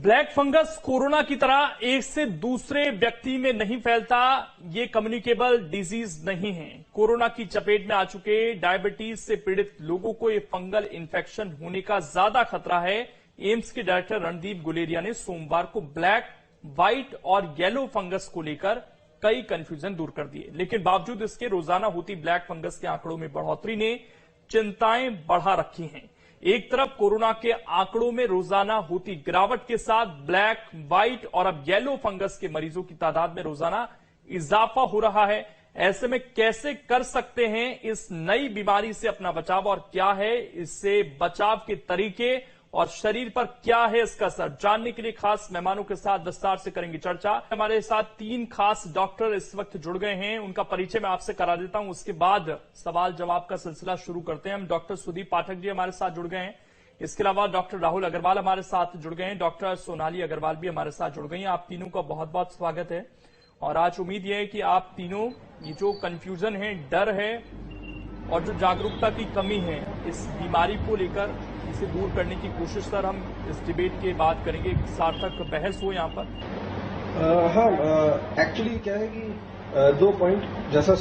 Black fungus corona की तरह एक से दूसरे व्यक्ति में नहीं फैलता। ये कम्युनिकेबल डिजीज नहीं है। कोरोना की चपेट में आ चुके डायबिटीज से पीड़ित लोगों को ये फंगल इन्फेक्शन होने का ज्यादा खतरा है। एम्स के डायरेक्टर रणदीप गुलेरिया ने सोमवार को ब्लैक, व्हाइट और येलो फंगस को लेकर कई कंफ्यूजन दूर कर दिए, लेकिन बावजूद इसके रोजाना होती ब्लैक फंगस के आंकड़ों में बढ़ोतरी ने चिंताएं बढ़ा रखी हैं। एक तरफ कोरोना के आंकड़ों में रोजाना होती गिरावट के साथ ब्लैक, व्हाइट और अब येलो फंगस के मरीजों की तादाद में रोजाना इजाफा हो रहा है। ऐसे में कैसे कर सकते हैं इस नई बीमारी से अपना बचाव और क्या है इससे बचाव के तरीके और शरीर पर क्या है इसका असर, जानने के लिए खास मेहमानों के साथ विस्तार से करेंगे चर्चा। हमारे साथ 3 खास डॉक्टर इस वक्त जुड़ गए हैं, उनका परिचय मैं आपसे करा देता हूं, उसके बाद सवाल जवाब का सिलसिला शुरू करते हैं। हम डॉक्टर सुदीप पाठक जी हमारे साथ जुड़ गए हैं, इसके अलावा डॉक्टर राहुल अग्रवाल हमारे साथ जुड़ गए हैं, डॉक्टर सोनाली अग्रवाल भी हमारे साथ जुड़ गई हैं। आप तीनों का बहुत बहुत स्वागत है और आज उम्मीद यह है कि आप तीनों ये जो कंफ्यूजन है, डर है और जो जागरूकता की कमी है इस बीमारी को लेकर इसे दूर करने की कोशिश सर हम इस डिबेट के बाद करेंगे, एक सार्थक बहस हो यहाँ पर। एक्चुअली क्या है कि 2 पॉइंट, जैसा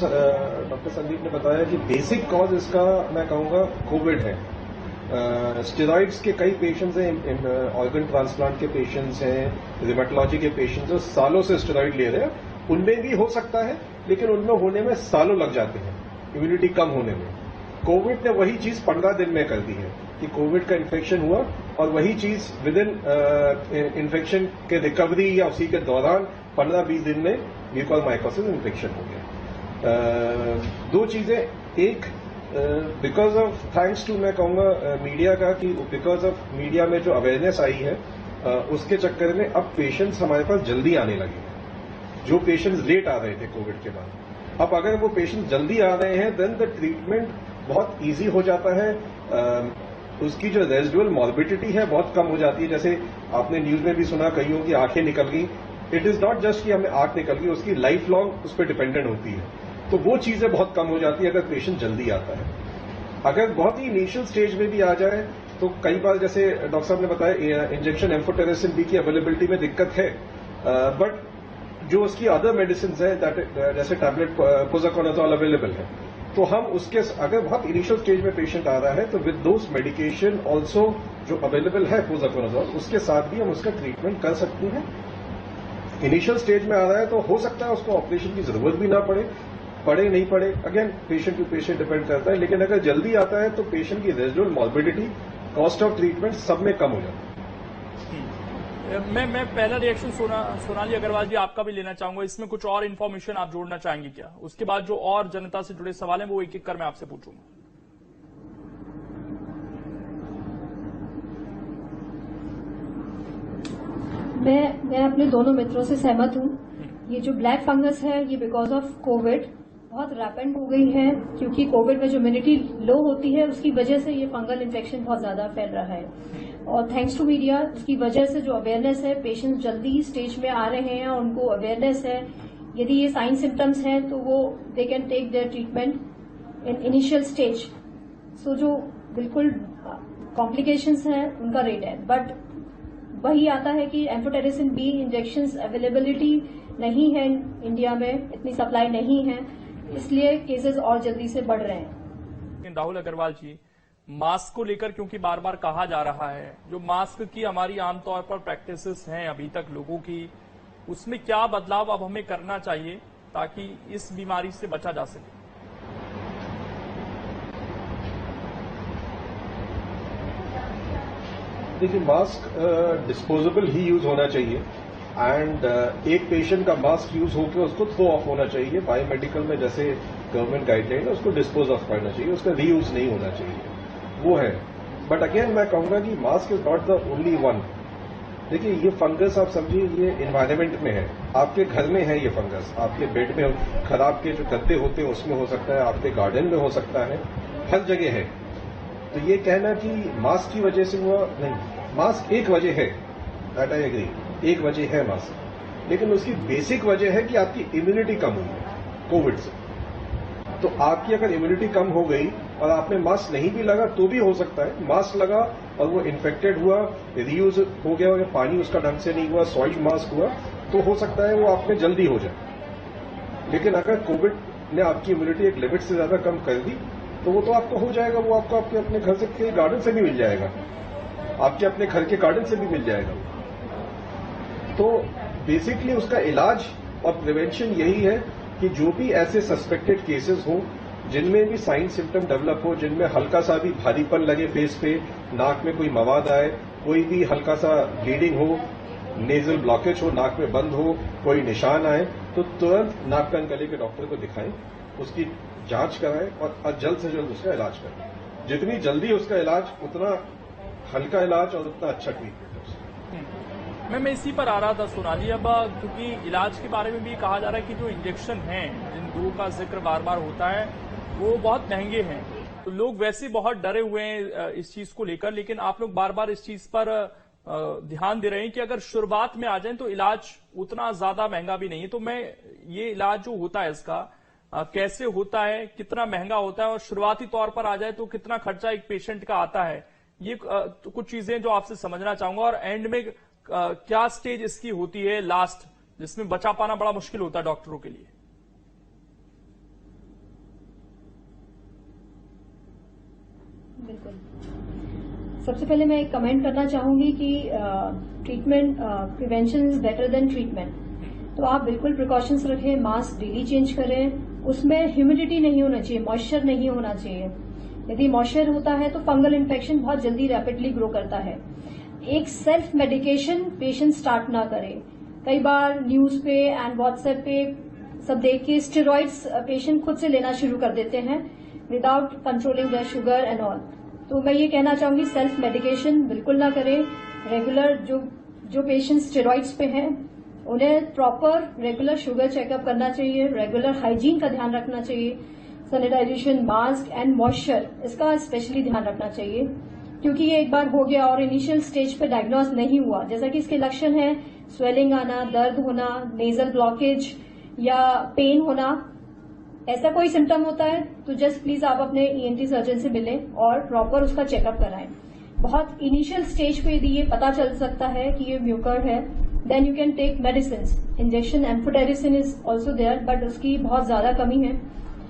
डॉक्टर संदीप ने बताया कि बेसिक कॉज इसका मैं कहूंगा कोविड है। स्टेरॉइड्स के कई पेशेंट्स हैं, ऑर्गन ट्रांसप्लांट के पेशेंट्स हैं, रिमेटोलॉजी के पेशेंट्स हैं, सालों से स्टेरॉइड ले रहे हैं। उनमें भी हो सकता है, लेकिन उनमें होने में सालों लग जाते हैं इम्यूनिटी कम होने में। कोविड ने वही चीज 15 दिन में कर दी है कि कोविड का इन्फेक्शन हुआ और वही चीज विद इन इन्फेक्शन के रिकवरी या उसी के दौरान 15-20 दिन में म्यूकोरमाइकोसिस इन्फेक्शन हो गया। 2 चीजें, एक बिकॉज ऑफ थैंक्स टू मैं कहूंगा मीडिया का, कि बिकॉज ऑफ मीडिया में जो अवेयरनेस आई है उसके चक्कर में अब पेशेंट्स हमारे पास जल्दी आने लगे हैं। जो पेशेंट्स लेट आ रहे थे कोविड के बाद, अब अगर वो पेशेंट जल्दी आ रहे हैं देन द ट्रीटमेंट बहुत इजी हो जाता है। उसकी जो रेजिडुअल मॉर्बिडिटी है बहुत कम हो जाती है। जैसे आपने न्यूज में भी सुना कईयों की आंखें निकल गई। इट इज नॉट जस्ट कि हमें आंख निकल गई, उसकी लाइफ लॉन्ग उस पर डिपेंडेंट होती है। तो वो चीजें बहुत कम हो जाती है अगर पेशेंट जल्दी आता है। अगर बहुत ही इनिशियल स्टेज में भी आ जाए तो कई बार, जैसे डॉक्टर साहब ने बताया, इंजेक्शन एम्फोटेरेसिन बी की अवेलेबिलिटी में दिक्कत है, बट जो उसकी अदर मेडिसिन है जैसे टैबलेट पोज़ाकोनाज़ोल अवेलेबल है, तो हम उसके अगर बहुत इनिशियल स्टेज में पेशेंट आ रहा है तो विद दोस मेडिकेशन ऑल्सो जो अवेलेबल है पोज़ाकोनाज़ोल, उसके साथ भी हम उसका ट्रीटमेंट कर सकते हैं। इनिशियल स्टेज में आ रहा है तो हो सकता है उसको ऑपरेशन की जरूरत भी ना पड़े नहीं पड़े, again patient to patient depend करता है। लेकिन अगर जल्दी आता है तो पेशेंट की residual morbidity, cost of treatment सब में कम हो जाता है। मैं पहला रिएक्शन सोनाली अग्रवाल जी आपका भी लेना चाहूंगा। इसमें कुछ और इन्फॉर्मेशन आप जोड़ना चाहेंगे क्या? उसके बाद जो और जनता से जुड़े सवाल हैं वो एक एक कर मैं आपसे पूछूंगा। मैं अपने दोनों मित्रों से सहमत हूं। ये जो ब्लैक फंगस है ये बिकॉज ऑफ कोविड बहुत रैपेंड हो गई है, क्योंकि कोविड में जो इम्यूनिटी लो होती है उसकी वजह से ये फंगल इन्फेक्शन बहुत ज्यादा फैल रहा है। और थैंक्स टू मीडिया, उसकी वजह से जो अवेयरनेस है, पेशेंट्स जल्दी स्टेज में आ रहे हैं और उनको अवेयरनेस है। यदि ये साइन सिम्टम्स हैं तो वो they can take their treatment in initial stage. So जो बिल्कुल कॉम्प्लिकेशंस हैं उनका रेट है, बट वही आता है कि एम्फोटेरेसिन बी इंजेक्शंस अवेलेबिलिटी नहीं है इंडिया में, इतनी सप्लाई नहीं है, इसलिए केसेस और जल्दी से बढ़ रहे हैं। राहुल अग्रवाल जी, मास्क को लेकर क्योंकि बार बार कहा जा रहा है, जो मास्क की हमारी आमतौर पर प्रैक्टिसेस हैं अभी तक लोगों की, उसमें क्या बदलाव अब हमें करना चाहिए ताकि इस बीमारी से बचा जा सके? देखिए, मास्क डिस्पोजेबल ही यूज होना चाहिए एंड एक पेशेंट का मास्क यूज होकर उसको थ्रो ऑफ होना चाहिए। बायोमेडिकल में जैसे गवर्नमेंट गाइडलाइन है उसको डिस्पोज ऑफ करना चाहिए, उसका रीयूज नहीं होना चाहिए, वो है। बट अगेन मैं कहूंगा कि mask is not the only one. देखिए, ये फंगस आप समझिए ये एनवायरमेंट में है, आपके घर में है ये फंगस, आपके बेड में खराब के जो गद्दे होते हैं उसमें हो सकता है, आपके गार्डन में हो सकता है, हर जगह है। तो ये कहना कि मास्क की वजह से हुआ, नहीं, मास्क एक वजह है, दैट आई एग्री, एक वजह है मास्क, लेकिन उसकी बेसिक वजह है कि आपकी इम्यूनिटी कम हुई है कोविड से। तो आपकी अगर इम्यूनिटी कम हो गई और आपने मास्क नहीं भी लगा तो भी हो सकता है, मास्क लगा और वो इन्फेक्टेड हुआ, रीयूज हो गया या पानी उसका ढंग से नहीं हुआ, सॉइल मास्क हुआ, तो हो सकता है वो आप में जल्दी हो जाए। लेकिन अगर कोविड ने आपकी इम्यूनिटी एक लिमिट से ज्यादा कम कर दी तो वो तो आपको हो जाएगा, वो आपको आपके अपने घर से गार्डन से भी मिल जाएगा, आपके अपने घर के गार्डन से भी मिल जाएगा। तो बेसिकली उसका इलाज और प्रिवेंशन यही है कि जो भी ऐसे सस्पेक्टेड केसेस हो जिनमें भी साइन सिम्टम डेवलप हो, जिनमें हल्का सा भी भारीपन लगे फेस पे, नाक में कोई मवाद आए, कोई भी हल्का सा ब्लीडिंग हो, नेजल ब्लॉकेज हो, नाक में बंद हो, कोई निशान आए, तो तुरंत नाक कान गले के डॉक्टर को दिखाएं, उसकी जांच कराएं और जल्द से जल्द उसका इलाज करें। जितनी जल्दी उसका इलाज, उतना हल्का इलाज और उतना अच्छा ट्रीटमेंट है उसका। मैं इसी पर आ रहा था सोनाली, अब क्योंकि इलाज के बारे में भी कहा जा रहा है कि जो इंजेक्शन हैं, जिन दो का जिक्र बार बार होता है, वो बहुत महंगे हैं, तो लोग वैसे बहुत डरे हुए हैं इस चीज को लेकर, लेकिन आप लोग बार बार इस चीज पर ध्यान दे रहे हैं कि अगर शुरुआत में आ जाए तो इलाज उतना ज्यादा महंगा भी नहीं है। तो मैं ये इलाज जो होता है इसका कैसे होता है, कितना महंगा होता है, और शुरुआती तौर पर आ जाए तो कितना खर्चा एक पेशेंट का आता है, ये तो कुछ चीजें जो आपसे समझना चाहूंगा। और एंड में क्या स्टेज इसकी होती है लास्ट, जिसमें बचा पाना बड़ा मुश्किल होता है डॉक्टरों के लिए? बिल्कुल, सबसे पहले मैं एक कमेंट करना चाहूंगी कि treatment prevention is better than treatment. तो आप बिल्कुल प्रिकॉशंस रखें, मास्क डेली चेंज करें, उसमें ह्यूमिडिटी नहीं होना चाहिए, मॉइस्चर नहीं होना चाहिए। यदि मॉइस्चर होता है तो फंगल इन्फेक्शन बहुत जल्दी रैपिडली ग्रो करता है। एक सेल्फ मेडिकेशन पेशेंट स्टार्ट ना करे। कई बार न्यूज पे एंड व्हाट्सएप पे सब देख के स्टेरॉइड्स पेशेंट खुद से लेना शुरू कर देते हैं without controlling their sugar and all. तो मैं ये कहना चाहूंगी सेल्फ मेडिकेशन बिल्कुल ना करें। रेगुलर जो पेशेंट स्टेरॉइड्स पे हैं उन्हें प्रॉपर रेगुलर शुगर चेकअप करना चाहिए, रेगुलर हाइजीन का ध्यान रखना चाहिए, सैनिटाइजेशन, मास्क एंड मॉइस्चर, इसका स्पेशली ध्यान रखना चाहिए। क्योंकि ये एक बार हो गया और इनिशियल स्टेज पे डायग्नोज नहीं हुआ, जैसा कि इसके लक्षण है स्वेलिंग आना, दर्द होना, नेजल ब्लॉकेज या पेन होना, ऐसा कोई सिम्टम होता है तो जस्ट प्लीज आप अपने ईएनटी सर्जन से मिलें और प्रॉपर उसका चेकअप कराएं। बहुत इनिशियल स्टेज पे यदि ये पता चल सकता है कि ये म्यूकर है, then you can take medicine. Injection amphotericin is also there, but उसकी बहुत ज्यादा कमी है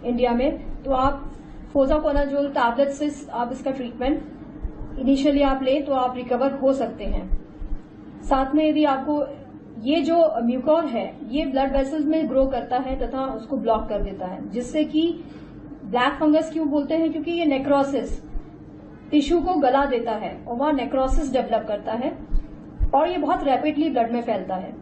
इंडिया में, तो आप फोसाकोनाजोल टैबलेट से आप इसका ट्रीटमेंट इनिशियली आप लें तो आप रिकवर हो सकते हैं। साथ में यदि आपको ये जो म्यूकोर है ये ब्लड वेसल्स में ग्रो करता है तथा उसको ब्लॉक कर देता है, जिससे कि ब्लैक फंगस क्यों बोलते हैं, क्योंकि ये नेक्रोसिस टिश्यू को गला देता है और वहां नेक्रोसिस डेवलप करता है और ये बहुत रैपिडली ब्लड में फैलता है।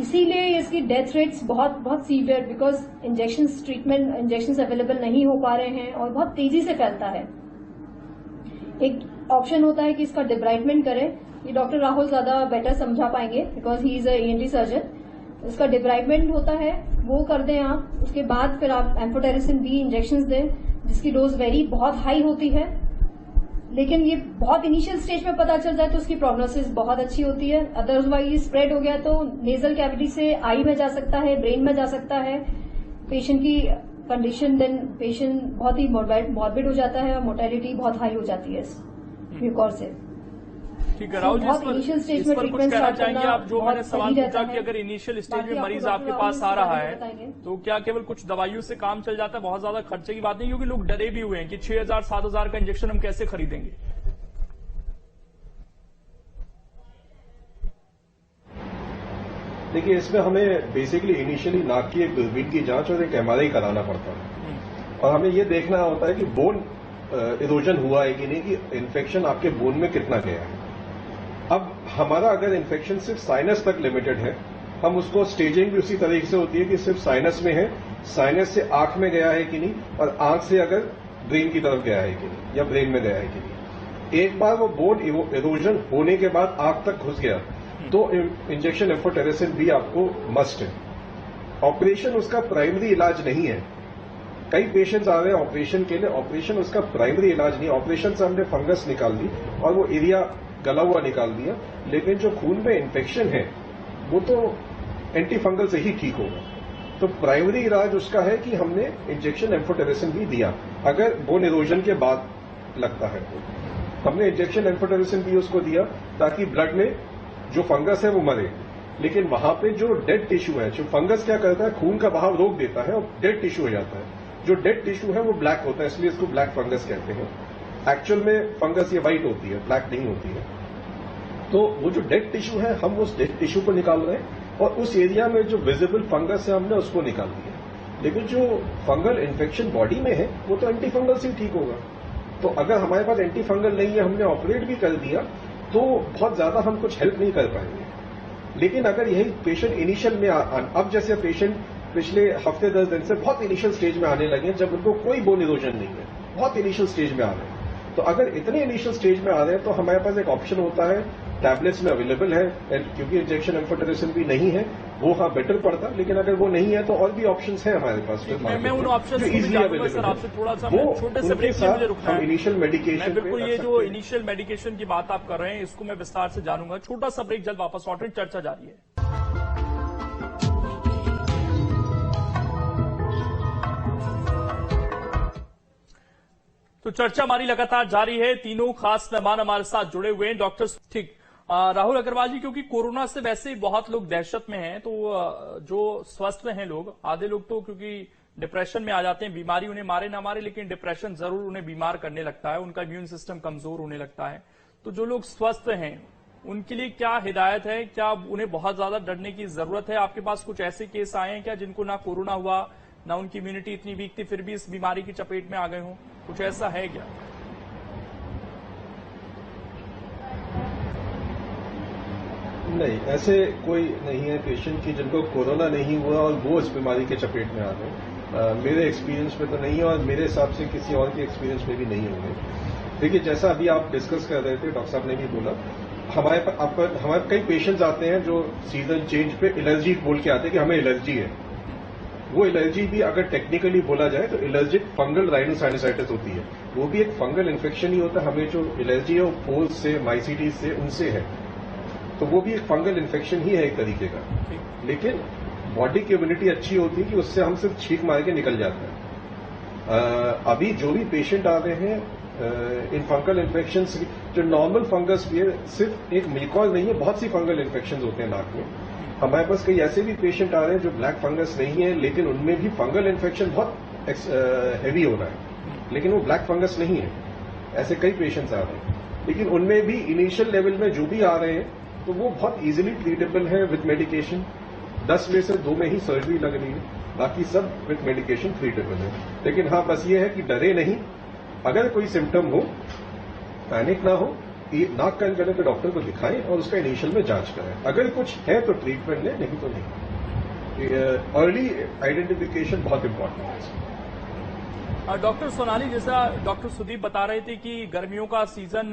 इसीलिए इसकी डेथ रेट्स बहुत सीवियर, बिकॉज इंजेक्शन अवेलेबल नहीं हो पा रहे हैं और बहुत तेजी से फैलता है। एक ऑप्शन होता है कि इसका डिब्राइडमेंट करें, ये डॉक्टर राहुल ज्यादा बेटर समझा पाएंगे because he is ENT surgeon. इसका डिब्राइडमेंट होता है, वो कर दें आप, उसके बाद फिर आप एम्फोटेरिसिन बी इंजेक्शन दें जिसकी डोज बहुत हाई होती है, लेकिन ये बहुत इनिशियल स्टेज में पता चल जाए तो उसकी प्रोग्नोसिस बहुत अच्छी होती है। अदरवाइज स्प्रेड हो गया तो नेजल कैविटी से आई में जा सकता है, ब्रेन में जा सकता है, पेशेंट की कंडीशन, देन पेशेंट बहुत ही मॉर्बिड हो जाता है और मोर्टेलिटी बहुत हाई हो जाती है इस म्यूकोर से। ठीक है राहुल जी, इस पर कुछ कहना चाहेंगे आप? जो मैंने सवाल पूछा कि अगर इनिशियल स्टेज में मरीज आपके पास आ रहा है तो क्या केवल कुछ दवाइयों से काम चल जाता है? बहुत ज्यादा खर्चे की बात नहीं, क्योंकि लोग डरे भी हुए हैं कि 6,000-7,000 का इंजेक्शन हम कैसे खरीदेंगे। देखिए, इसमें हमें बेसिकली इनिशियली नाक की एक दूरबीन की जांच और एक एमआरआई कराना पड़ता है और हमें यह देखना होता है कि बोन इरोजन हुआ है कि नहीं, कि इन्फेक्शन आपके बोन में कितना गया है। अब हमारा अगर इन्फेक्शन सिर्फ साइनस तक लिमिटेड है, हम उसको स्टेजिंग भी उसी तरीके से होती है कि सिर्फ साइनस में है, साइनस से आंख में गया है कि नहीं, और आंख से अगर ब्रेन की तरफ गया है कि नहीं या ब्रेन में गया है कि नहीं। एक बार वो बोन इरोजन होने के बाद आंख तक घुस गया तो इंजेक्शन एम्फोटेरिसिन भी आपको मस्ट है। ऑपरेशन उसका प्राइमरी इलाज नहीं है। कई पेशेंट्स आ रहे हैं ऑपरेशन के लिए, ऑपरेशन उसका प्राइमरी इलाज नहीं। ऑपरेशन से हमने फंगस निकाल दी और वो एरिया गला हुआ निकाल दिया, लेकिन जो खून में इन्फेक्शन है वो तो एंटी फंगल से ही ठीक होगा। तो प्राइमरी इलाज उसका है कि हमने इंजेक्शन एम्फोटेरिसिन भी दिया अगर बोन इरोजन के बाद लगता है। हमने इंजेक्शन एम्फोटेरिसिन भी उसको दिया ताकि ब्लड में जो फंगस है वो मरे। लेकिन वहां पे जो डेड टिश्यू है, जो फंगस क्या करता है, खून का बहाव रोक देता है और डेड टिश्यू हो जाता है। जो डेड टिश्यू है वो ब्लैक होता है, इसलिए इसको ब्लैक फंगस कहते हैं। एक्चुअल में फंगस ये व्हाइट होती है, ब्लैक नहीं होती है। तो वो जो डेड टिश्यू है, हम उस डेड टिश्यू को निकाल रहे हैं और उस एरिया में जो विजिबल फंगस है हमने उसको निकाल दिया। लेकिन जो फंगल इन्फेक्शन बॉडी में है वो तो एंटी फंगल से ही ठीक होगा। तो अगर हमारे पास एंटी फंगल नहीं है, हमने ऑपरेट भी कर दिया, तो बहुत ज्यादा हम कुछ हेल्प नहीं कर पाएंगे। लेकिन अगर यही पेशेंट इनिशियल में अब जैसे पेशेंट पिछले हफ्ते 10 दिन से बहुत इनिशियल स्टेज में आने लगे हैं, जब उनको कोई बोन इरोजन नहीं है, बहुत इनिशियल स्टेज में आ रहे हैं, तो अगर इतने इनिशियल स्टेज में आ रहे हैं तो हमारे पास एक ऑप्शन होता है, टैबलेट्स में अवेलेबल है, क्योंकि इंजेक्शन एम्फोटेरिसिन भी नहीं है, वो हाँ बेटर पड़ता। लेकिन अगर वो नहीं है तो और भी ऑप्शंस है हमारे पास मैं उन ऑप्शंस को भी जानूंगा सर आपसे, थोड़ा सा छोटे से ब्रेक में मुझे रुकना है। इनिशियल मेडिकेशन, बिल्कुल ये जो इनिशियल मेडिकेशन की बात आप कर रहे हैं इसको मैं विस्तार से जानूंगा। छोटा सा ब्रेक, जल्द वापस लौटें, चर्चा जारी है। तो चर्चा हमारी लगातार जारी है। तीनों खास मेहमान हमारे साथ जुड़े हुए हैं। डॉक्टर ठीक राहुल अग्रवाल जी, क्योंकि कोरोना से वैसे ही बहुत लोग दहशत में हैं, तो जो स्वस्थ हैं लोग, आधे लोग तो क्योंकि डिप्रेशन में आ जाते हैं, बीमारी उन्हें मारे ना मारे लेकिन डिप्रेशन जरूर उन्हें बीमार करने लगता है, उनका इम्यून सिस्टम कमजोर होने लगता है। तो जो लोग स्वस्थ हैं उनके लिए क्या हिदायत है? क्या उन्हें बहुत ज्यादा डरने की जरूरत है? आपके पास कुछ ऐसे केस आए हैं क्या जिनको ना कोरोना हुआ, ना उनकी इम्यूनिटी इतनी वीक थी, फिर भी इस बीमारी की चपेट में आ गए हों? कुछ ऐसा है क्या? नहीं, ऐसे कोई नहीं है पेशेंट की जिनको कोरोना नहीं हुआ और वो इस बीमारी के चपेट में आ गए। मेरे एक्सपीरियंस में तो नहीं है और मेरे हिसाब से किसी और के एक्सपीरियंस में भी नहीं होंगे। देखिए, जैसा अभी आप डिस्कस कर रहे थे, डॉक्टर साहब ने भी बोला, हमारे कई पेशेंट्स आते हैं जो सीजन चेंज पे एलर्जी बोल के आते हैं कि हमें एलर्जी है। वो एलर्जी भी अगर टेक्निकली बोला जाए तो एलर्जिक फंगल राइनोसाइनोसाइटिस होती है, वो भी एक फंगल इन्फेक्शन ही होता है। हमें जो एलर्जी है वो पोल्स से, माइसीटीज से, उनसे है, तो वो भी एक फंगल इन्फेक्शन ही है एक तरीके का। लेकिन बॉडी की इम्यूनिटी अच्छी होती है कि उससे हम सिर्फ छींक मार के निकल जाते हैं। अभी जो भी पेशेंट आ रहे हैं इन फंगल इन्फेक्शन, जो नॉर्मल फंगस भी है, सिर्फ एक मिल्कॉज नहीं है, बहुत सी फंगल इन्फेक्शन होते हैं नाक में। हमारे पास कई ऐसे भी पेशेंट आ रहे हैं जो ब्लैक फंगस नहीं है लेकिन उनमें भी फंगल इन्फेक्शन बहुत हैवी हो रहा है, लेकिन वो ब्लैक फंगस नहीं है। ऐसे कई पेशेंट्स आ रहे हैं, लेकिन उनमें भी इनिशियल लेवल में जो भी आ रहे हैं तो वो बहुत इजीली ट्रीटेबल है विद मेडिकेशन। 10 में से 2 में ही सर्जरी लग रही है, बाकी सब विद मेडिकेशन ट्रीटेबल है। लेकिन हाँ, बस ये है कि डरे नहीं, अगर कोई सिम्टम हो, पैनिक ना हो, नाक कान गले पे डॉक्टर को दिखाएं और उसका इनिशियल में जांच करें। अगर कुछ है तो ट्रीटमेंट लें, नहीं तो नहीं। अर्ली आइडेंटिफिकेशन बहुत इंपॉर्टेंट है। डॉक्टर सोनाली, जैसा डॉक्टर सुदीप बता रहे थे कि गर्मियों का सीजन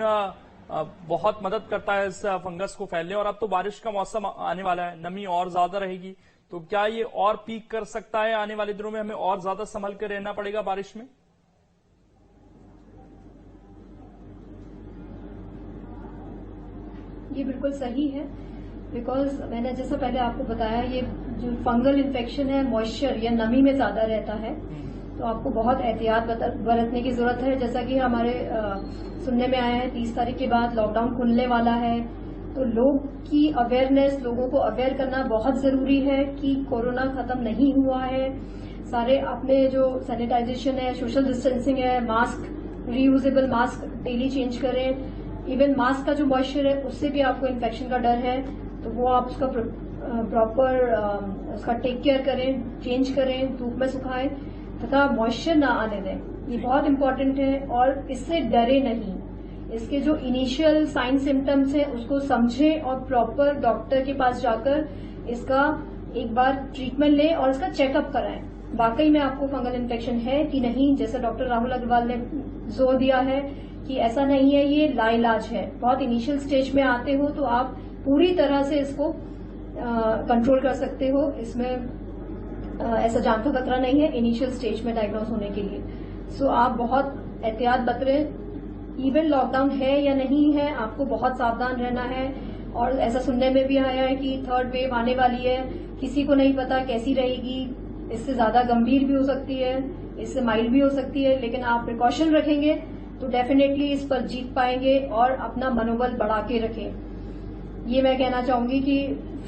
बहुत मदद करता है इस फंगस को फैलने, और अब तो बारिश का मौसम आने वाला है, नमी और ज्यादा रहेगी, तो क्या ये और पीक कर सकता है? आने वाले दिनों में हमें और ज्यादा संभल कर रहना पड़ेगा बारिश में? ये बिल्कुल सही है, बिकॉज मैंने जैसा पहले आपको बताया, ये जो फंगल इन्फेक्शन है मॉइस्चर या नमी में ज्यादा रहता है, तो आपको बहुत एहतियात बरतने की जरूरत है। जैसा कि हमारे सुनने में आया है 30 तारीख के बाद लॉकडाउन खुलने वाला है, तो लोग की अवेयरनेस, लोगों को अवेयर करना बहुत जरूरी है कि कोरोना खत्म नहीं हुआ है। सारे अपने जो सैनिटाइजेशन है, सोशल डिस्टेंसिंग है, mask, reusable mask daily change करें। इवन मास्क का जो मॉइस्चर है उससे भी आपको इन्फेक्शन का डर है, तो वो आप उसका प्रॉपर उसका टेक केयर करें, चेंज करें, धूप में सुखाएं तथा मॉइस्चर ना आने दें। ये बहुत इंपॉर्टेंट है और इससे डरे नहीं। इसके जो इनिशियल साइन सिम्टम्स हैं उसको समझें और प्रॉपर डॉक्टर के पास जाकर इसका एक बार ट्रीटमेंट लें और इसका चेकअप कराएं, वाकई में आपको फंगल इन्फेक्शन है कि नहीं। जैसे डॉक्टर राहुल अग्रवाल ने जोर दिया है कि ऐसा नहीं है, ये लाइलाज है। बहुत इनिशियल स्टेज में आते हो तो आप पूरी तरह से इसको कंट्रोल कर सकते हो, इसमें ऐसा जान का खतरा नहीं है इनिशियल स्टेज में डायग्नोज होने के लिए। सो आप बहुत एहतियात बरतें, इवन लॉकडाउन है या नहीं है, आपको बहुत सावधान रहना है। और ऐसा सुनने में भी आया है कि 3rd वेव आने वाली है, किसी को नहीं पता कैसी रहेगी, इससे ज्यादा गंभीर भी हो सकती है, इससे माइल्ड भी हो सकती है, लेकिन आप प्रिकॉशन रखेंगे तो डेफिनेटली इस पर जीत पाएंगे और अपना मनोबल बढ़ा के रखें। ये मैं कहना चाहूंगी कि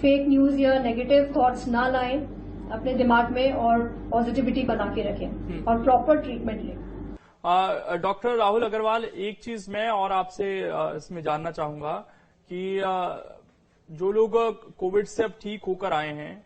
फेक न्यूज या नेगेटिव थॉट्स ना लाएं अपने दिमाग में और पॉजिटिविटी बना के रखें और प्रॉपर ट्रीटमेंट लें। डॉक्टर राहुल अग्रवाल, एक चीज मैं और आपसे इसमें जानना चाहूंगा कि जो लोग कोविड से अब ठीक होकर आए हैं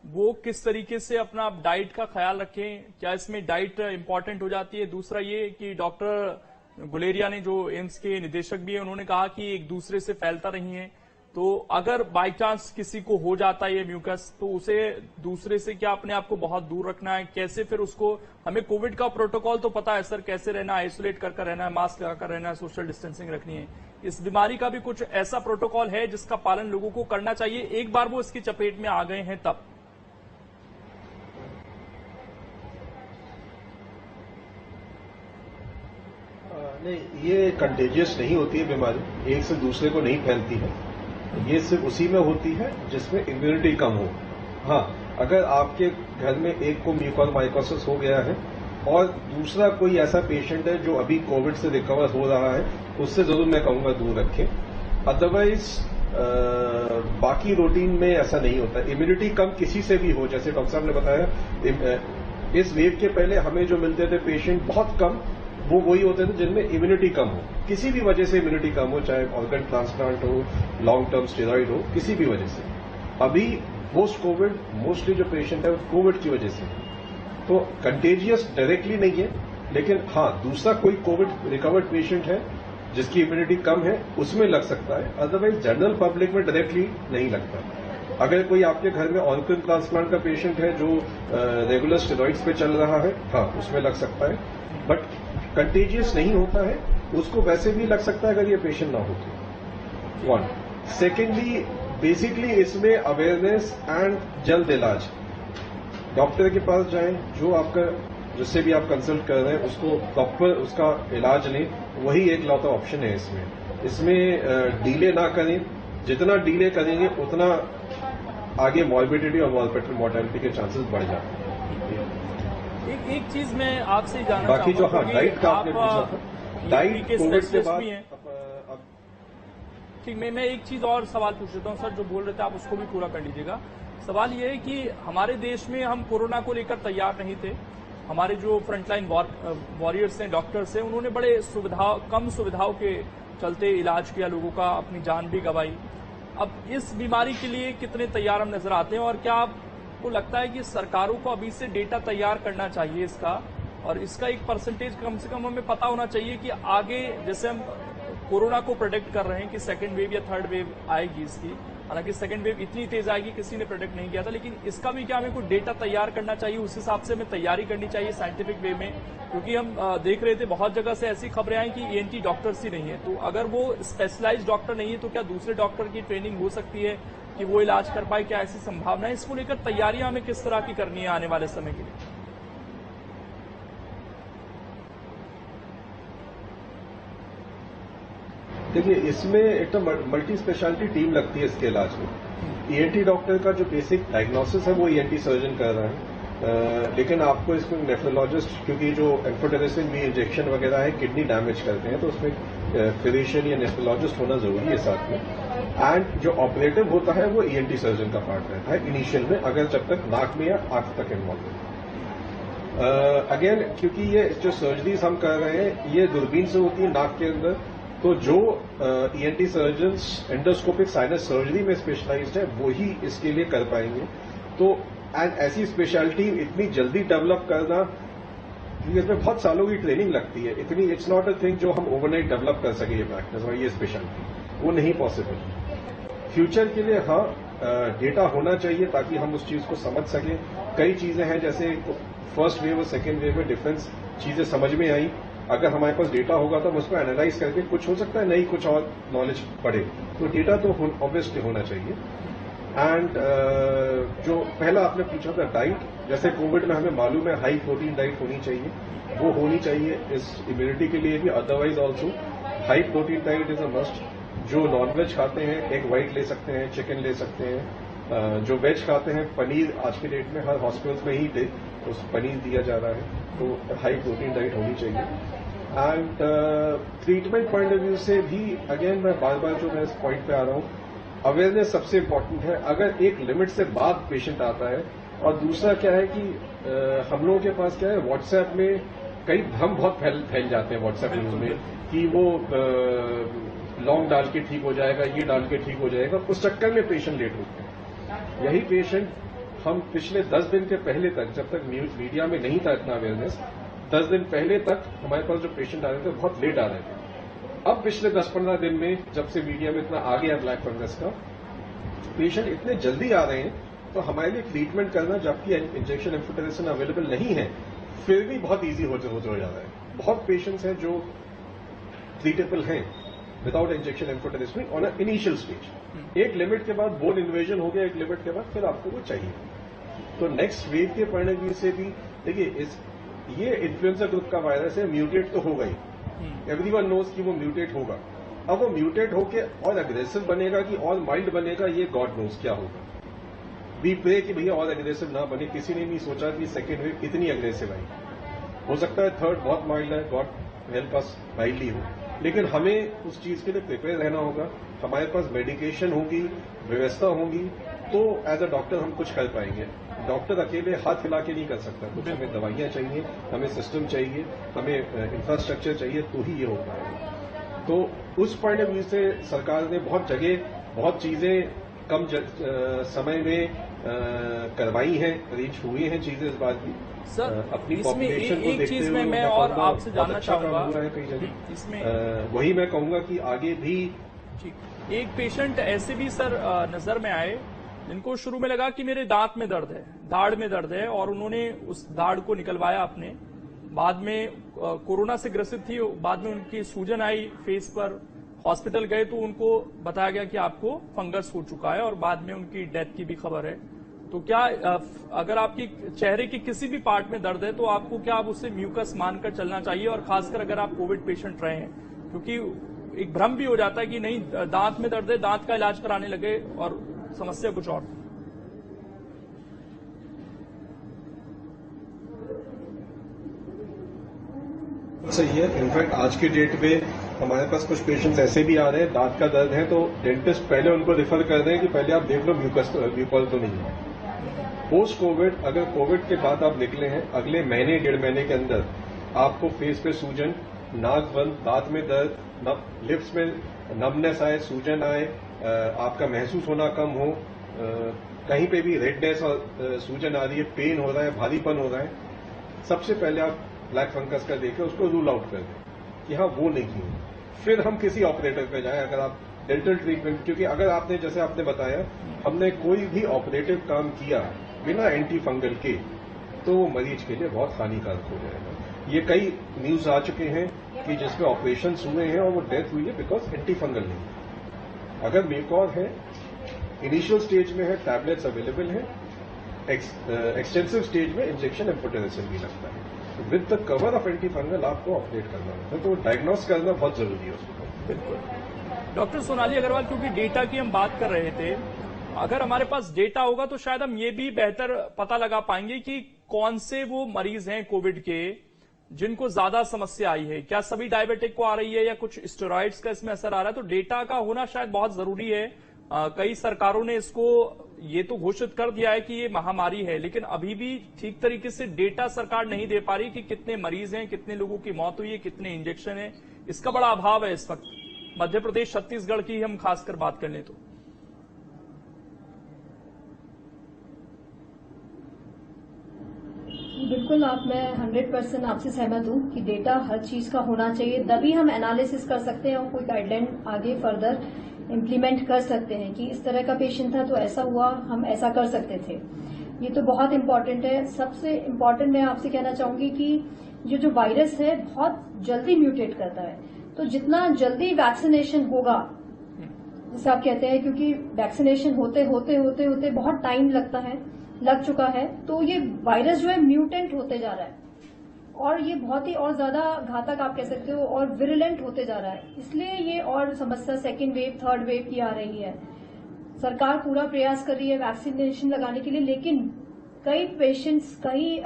वो किस तरीके से अपना डाइट का ख्याल रखें, क्या इसमें डाइट इंपॉर्टेंट हो जाती है? दूसरा ये कि डॉक्टर गुलेरिया ने, जो एम्स के निदेशक भी है, उन्होंने कहा कि एक दूसरे से फैलता नहीं है, तो अगर बाई चांस किसी को हो जाता है ये म्यूकस तो उसे दूसरे से क्या अपने आप को बहुत दूर रखना है? कैसे फिर उसको, हमें कोविड का प्रोटोकॉल तो पता है सर, कैसे रहना है, आइसोलेट कर रहना है, मास्क लगाकर रहना है, सोशल डिस्टेंसिंग रखनी है। इस बीमारी का भी कुछ ऐसा प्रोटोकॉल है जिसका पालन लोगों को करना चाहिए एक बार वो इसकी चपेट में आ गए हैं तब? नहीं, ये कंटेजियस नहीं होती है बीमारी, एक से दूसरे को नहीं फैलती है। ये सिर्फ उसी में होती है जिसमें इम्यूनिटी कम हो। हाँ, अगर आपके घर में एक को म्यूकरमाइकोसिस हो गया है और दूसरा कोई ऐसा पेशेंट है जो अभी कोविड से रिकवर हो रहा है, उससे जरूर मैं कहूंगा दूर रखें। अदरवाइज बाकी रूटीन में ऐसा नहीं होता। इम्यूनिटी कम किसी से भी हो, जैसे डॉक्टर साहब ने बताया, इस वेव के पहले हमें जो मिलते थे पेशेंट बहुत कम, वो वही होते थे जिनमें इम्यूनिटी कम हो, किसी भी वजह से इम्यूनिटी कम हो, चाहे ऑर्गन ट्रांसप्लांट हो, लॉन्ग टर्म स्टेरॉइड हो, किसी भी वजह से। अभी पोस्ट कोविड मोस्टली जो पेशेंट है वो कोविड की वजह से, तो कंटेजियस डायरेक्टली नहीं है, लेकिन हाँ, दूसरा कोई कोविड रिकवर्ड पेशेंट है जिसकी इम्यूनिटी कम है, उसमें लग सकता है। अदरवाइज जनरल पब्लिक में डायरेक्टली नहीं लगता। अगर कोई आपके घर में ऑर्गन ट्रांसप्लांट का पेशेंट है जो रेगुलर स्टेरॉइड्स पे चल रहा है, हाँ, उसमें लग सकता है, बट कंटेजियस नहीं होता है। उसको वैसे भी लग सकता है अगर ये पेशेंट ना हो तो। वन, सेकेंडली, बेसिकली इसमें अवेयरनेस एंड जल्द इलाज। डॉक्टर के पास जाएं, जो आपका, जिससे भी आप कंसल्ट कर रहे हैं, उसको प्रॉपर उसका इलाज लें, वही एक लौता ऑप्शन है इसमें डीले ना करें। जितना डीले करेंगे उतना आगे मॉर्बिडिटी और मोर्टेलिटी के चांसेस बढ़ जाते हैं। एक चीज मैं आपसे जानना बाकी जो, हाँ, डाइट का आपने पूछा था, डाइट के कोविड के बाद ठीक। मैं एक चीज और सवाल पूछ लेता हूँ सर, जो बोल रहे थे आप उसको भी पूरा कर लीजिएगा। सवाल ये है कि हमारे देश में हम कोरोना को लेकर तैयार नहीं थे। हमारे जो फ्रंटलाइन वॉरियर्स हैं, डॉक्टर्स हैं, उन्होंने बड़े कम सुविधाओं के चलते इलाज किया लोगों का, अपनी जान भी गंवाई। अब इस बीमारी के लिए कितने तैयार हम नजर आते हैं, और क्या आपको लगता है कि सरकारों को अभी से डेटा तैयार करना चाहिए इसका, और इसका एक परसेंटेज कम से कम हमें पता होना चाहिए कि आगे, जैसे हम कोरोना को प्रेडिक्ट कर रहे हैं कि सेकेंड वेव या थर्ड वेव आएगी इसकी, हालांकि सेकेंड वेव इतनी तेज आएगी किसी ने प्रेडिक्ट नहीं किया था, लेकिन इसका भी क्या हमें कुछ डेटा तैयार करना चाहिए, उस हिसाब से हमें तैयारी करनी चाहिए साइंटिफिक वे में? क्योंकि हम देख रहे थे बहुत जगह से ऐसी खबरें आई कि ENT डॉक्टर्स ही नहीं है, तो अगर वो स्पेशलाइज्ड डॉक्टर नहीं है तो क्या दूसरे डॉक्टर की ट्रेनिंग हो सकती है कि वो इलाज कर पाए? क्या ऐसी संभावना है? इसको लेकर तैयारियां हमें किस तरह की करनी है आने वाले समय के लिए? देखिए, इसमें एक तो मल्टी स्पेशलिटी टीम लगती है इसके इलाज में। ENT डॉक्टर का जो बेसिक डायग्नोसिस है वो ENT सर्जन कर रहा है, लेकिन आपको इसमें नेफ्रोलॉजिस्ट, क्योंकि जो एम्फोटेरेसिन भी इंजेक्शन वगैरह है किडनी डैमेज करते हैं, तो उसमें फिजिशियन या नेफ्रोलॉजिस्ट होना जरूरी है साथ में। एंड जो ऑपरेटिव होता है वो ENT सर्जन का पार्ट रहता है इनिशियल में, अगर जब तक नाक में या आंख तक इन्वॉल्व है। अगेन, क्योंकि ये जो सर्जरीज हम कर रहे हैं ये दूरबीन से होती है नाक के अंदर, तो जो ENT surgeons endoscopic sinus surgery में स्पेशलाइज्ड है वो ही इसके लिए कर पाएंगे। तो एंड ऐसी स्पेशलिटी इतनी जल्दी डेवलप करना, क्योंकि इसमें बहुत सालों की ट्रेनिंग लगती है, इतनी, इट्स नॉट अ थिंग जो हम ओवरनाइट डेवलप कर सके ये प्रैक्टिस और ये स्पेशलिटी, वो नहीं पॉसिबल। फ्यूचर के लिए हाँ, डेटा होना चाहिए ताकि हम उस चीज को समझ सकें। कई चीजें हैं, जैसे फर्स्ट वेव और सेकेंड वेव में डिफरेंस चीजें समझ में आई, अगर हमारे पास डेटा होगा तो हम उसको एनालाइज करके कुछ हो सकता है नहीं, कुछ और नॉलेज बढ़े, तो डेटा तो ऑब्वियसली होना चाहिए। एंड जो पहला आपने पूछा था डाइट, जैसे कोविड में हमें मालूम है हाई प्रोटीन डाइट होनी चाहिए, वो होनी चाहिए इस इम्यूनिटी के लिए भी। Otherwise also high protein diet is a must. जो नॉनवेज खाते हैं एग व्हाइट ले सकते हैं, चिकन ले सकते हैं। जो वेज खाते हैं, पनीर आज के डेट में हर हॉस्पिटल्स में ही उस पनीर दिया जा रहा है, तो हाई प्रोटीन डाइट होनी चाहिए। And treatment point of view से भी अगेन मैं बार बार जो मैं इस पॉइंट पे आ रहा हूं, अवेयरनेस सबसे इम्पोर्टेंट है। अगर एक लिमिट से बाद पेशेंट आता है, और दूसरा क्या है कि हम लोगों के पास क्या है, व्हाट्सएप में कई भ्रम बहुत फैल जाते हैं व्हाट्सएप न्यूज में कि वो लॉन्ग डाल के ठीक हो जाएगा, ये डाल के ठीक हो जाएगा, उस चक्कर में पेशेंट लेट होते हैं। यही पेशेंट हम पिछले 10 दिन के पहले तक, जब तक मीडिया में नहीं था इतना अवेयरनेस, 10 दिन पहले तक हमारे पास जो पेशेंट आ रहे थे बहुत लेट आ रहे थे। अब पिछले 10-15 दिन में जब से मीडिया में इतना आ गया ब्लैक फंगस का, पेशेंट इतने जल्दी आ रहे हैं, तो हमारे लिए ट्रीटमेंट करना, जबकि इंजेक्शन एम्फोटेरेसिन अवेलेबल नहीं है, फिर भी बहुत ईजी हो जा रहा है। बहुत पेशेंट्स हैं जो ट्रीटेबल हैं without injection amphotericin on a initial stage. एक लिमिट के बाद बोन इन्वेजन हो गया, एक लिमिट के बाद फिर आपको वो चाहिए। तो नेक्स्ट वेव के पॉइंट ऑफ व्यू से भी देखिए, ये इन्फ्लुएंजा ग्रुप का वायरस है, म्यूटेट तो होगा ही, एवरीवन नोज कि वो म्यूटेट होगा। अब वो म्यूटेट होके और अग्रेसिव बनेगा कि और माइल्ड बनेगा, ये गॉड नोज क्या होगा। वी प्रे कि भैया और अग्रेसिव ना बने। किसी ने नहीं सोचा कि सेकेंड वेव इतनी अग्रेसिव आई। हो सकता है थर्ड बहुत माइल्ड है, गॉड हेल्प अस माइल्डली हो, लेकिन हमें उस चीज के लिए प्रिपेयर रहना होगा। हमारे पास मेडिकेशन होगी, व्यवस्था होगी, तो एज अ डॉक्टर हम कुछ कर पाएंगे। डॉक्टर अकेले हाथ हिला के नहीं कर सकता, कुछ हमें दवाइयां चाहिए, हमें सिस्टम चाहिए, हमें इंफ्रास्ट्रक्चर चाहिए, तो ही ये हो पाएगा। तो उस पॉइंट ऑफ व्यू से सरकार ने बहुत जगह बहुत चीजें कम समय में करवाई हैं, रीच हुई हैं चीजें इस बात की। सर, अपनी इसमें पॉपुलेशन को एक देखते चीज हुए मैं और आपसे जानना चाहूंगा, कई जगह इसमें वही मैं कहूंगा कि आगे भी एक पेशेंट ऐसे भी सर नजर में आए जिनको शुरू में लगा कि मेरे दांत में दर्द है, दाढ़ में दर्द है, और उन्होंने उस दाढ़ को निकलवाया अपने। बाद में कोरोना से ग्रसित थी, बाद में उनकी सूजन आई फेस पर, हॉस्पिटल गए तो उनको बताया गया कि आपको फंगस हो चुका है, और बाद में उनकी डेथ की भी खबर है। तो क्या अगर आपकी चेहरे के किसी भी पार्ट में दर्द है तो आपको क्या आप उसे म्यूकस मानकर चलना चाहिए, और खासकर अगर आप कोविड पेशेंट रहे हैं, क्योंकि एक भ्रम भी हो जाता है कि नहीं दांत में दर्द है, दांत का इलाज कराने लगे और समस्या कुछ और। सही है। इनफैक्ट आज की डेट में हमारे पास कुछ पेशेंट्स ऐसे भी आ रहे हैं, दांत का दर्द है तो डेंटिस्ट पहले उनको रेफर कर रहे हैं कि पहले आप देख लो म्यूकॉल तो नहीं है। पोस्ट कोविड, अगर कोविड के बाद आप निकले हैं, अगले महीने 1.5 महीने के अंदर आपको फेस पे सूजन, नाक बंद, दांत में दर्द, लिप्स में नमनेस आए, सूजन आए, आपका महसूस होना कम हो, कहीं पे भी रेडनेस और सूजन आ रही है, पेन हो रहा है, भारीपन हो रहा है, सबसे पहले आप ब्लैक फंगस का देखें, उसको रूल आउट कर दें कि हाँ वो नहीं है। फिर हम किसी ऑपरेटर पे जाएं। अगर आप डेंटल ट्रीटमेंट, क्योंकि अगर आपने जैसे आपने बताया, हमने कोई भी ऑपरेटिव काम किया बिना एंटी फंगल के, तो वो मरीज के लिए बहुत हानिकारक हो जाएगा। ये कई न्यूज आ चुके हैं कि जिसमें ऑपरेशन हुए हैं और वो डेथ हुई है बिकॉज एंटी फंगल नहीं। अगर मेकॉर है, इनिशियल स्टेज में है, टैबलेट्स अवेलेबल है, एक्सटेंसिव स्टेज में इंजेक्शन एम्फोटेरेसिन भी लगता है। With the cover of anti fungal आपको ऑपरेट करना होता है, तो डायग्नोस करना बहुत जरूरी है उसको। बिल्कुल। डॉक्टर सोनाली अग्रवाल, क्योंकि डेटा की हम बात कर रहे थे, अगर हमारे पास डेटा होगा तो शायद हम ये भी बेहतर पता लगा पाएंगे कि कौन से वो मरीज हैं कोविड के जिनको ज्यादा समस्या आई है। क्या सभी डायबिटिक को आ रही है या कुछ स्टेरॉइड्स का इसमें असर आ रहा है? तो डेटा का होना शायद बहुत जरूरी है। कई सरकारों ने इसको ये तो घोषित कर दिया है कि ये महामारी है, लेकिन अभी भी ठीक तरीके से डेटा सरकार नहीं दे पा रही कि कितने मरीज हैं, कितने लोगों की मौत हुई है, कितने इंजेक्शन है। इसका बड़ा अभाव है इस वक्त। मध्य प्रदेश, छत्तीसगढ़ की हम खासकर बात कर लें तो बिल्कुल मैं 100% आपसे सहमत हूँ कि डेटा हर चीज का होना चाहिए, तभी हम एनालिसिस कर सकते हैं और कोई गाइडलाइन आगे फर्दर इम्प्लीमेंट कर सकते हैं कि इस तरह का पेशेंट था तो ऐसा हुआ, हम ऐसा कर सकते थे। ये तो बहुत इम्पोर्टेंट है। सबसे इम्पोर्टेंट मैं आपसे कहना चाहूंगी कि जो वायरस है बहुत जल्दी म्यूटेट करता है, तो जितना जल्दी वैक्सीनेशन होगा, जैसे आप कहते हैं, क्योंकि वैक्सीनेशन होते होते होते होते बहुत टाइम लग चुका है, तो ये वायरस जो है म्यूटेंट होते जा रहा है और ये बहुत ही और ज्यादा घातक आप कह सकते हो और विरुलेंट होते जा रहा है। इसलिए ये और समस्या सेकेंड वेव, थर्ड वेव की आ रही है। सरकार पूरा प्रयास कर रही है वैक्सीनेशन लगाने के लिए, लेकिन कई पेशेंट्स, कई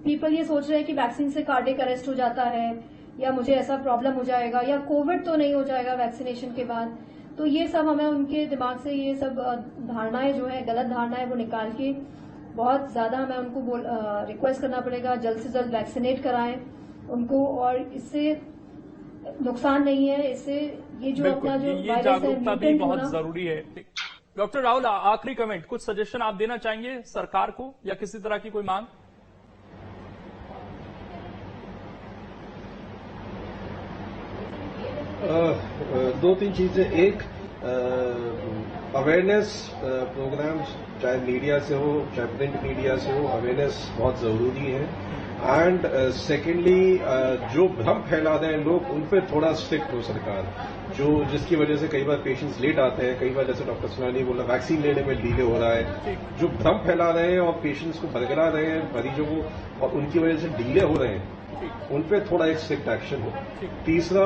पीपल ये सोच रहे हैं कि वैक्सीन से कार्डियक अरेस्ट हो जाता है या मुझे ऐसा प्रॉब्लम हो जाएगा या कोविड तो नहीं हो जाएगा वैक्सीनेशन के बाद। तो ये सब हमें उनके दिमाग से ये सब धारणाएं जो है, गलत धारणाएं, वो निकाल के बहुत ज्यादा हमें उनको रिक्वेस्ट करना पड़ेगा जल्द से जल्द वैक्सीनेट कराएं उनको। और इससे नुकसान नहीं है, इससे ये जो अपना जो ये जागरूकता भी बहुत जरूरी है। डॉक्टर राहुल, आखिरी कमेंट, कुछ सजेशन आप देना चाहेंगे सरकार को या किसी तरह की कोई मांग? दो तीन चीजें। एक, अवेयरनेस प्रोग्राम्स चाहे मीडिया से हो चाहे प्रिंट मीडिया से हो, अवेयरनेस बहुत जरूरी है। एंड सेकेंडली, जो भ्रम फैला रहे हैं लोग, उन पर थोड़ा स्ट्रिक्ट हो सरकार, जिसकी वजह से कई बार पेशेंट्स लेट आते हैं, कई बार जैसे डॉक्टर सुनानी बोला वैक्सीन लेने में डिले हो रहा है। जो भ्रम फैला रहे हैं और पेशेंट्स को भड़का रहे हैं, मरीजों को, और उनकी वजह से डिले हो रहे हैं, उन पे थोड़ा एक स्ट्रिक्ट एक्शन हो। तीसरा,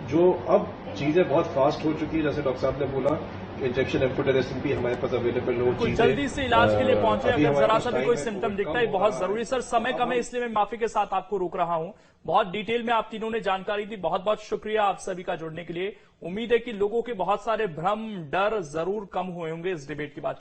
जो अब चीजें बहुत फास्ट हो चुकी है, जैसे डॉक्टर साहब ने बोला, इंजेक्शन एम्फोटेरेसिन भी हमारे पास अवेलेबल हो, कुछ जल्दी से इलाज के लिए पहुंचे अगर जरा सा भी कोई सिम्टम दिखता है, बहुत जरूरी। सर, समय कम है इसलिए मैं माफी के साथ आपको रोक रहा हूं। बहुत डिटेल में आप तीनों ने जानकारी दी, बहुत बहुत शुक्रिया आप सभी का जुड़ने के लिए। उम्मीद है कि लोगों के बहुत सारे भ्रम, डर जरूर कम हुए होंगे इस डिबेट के बाद।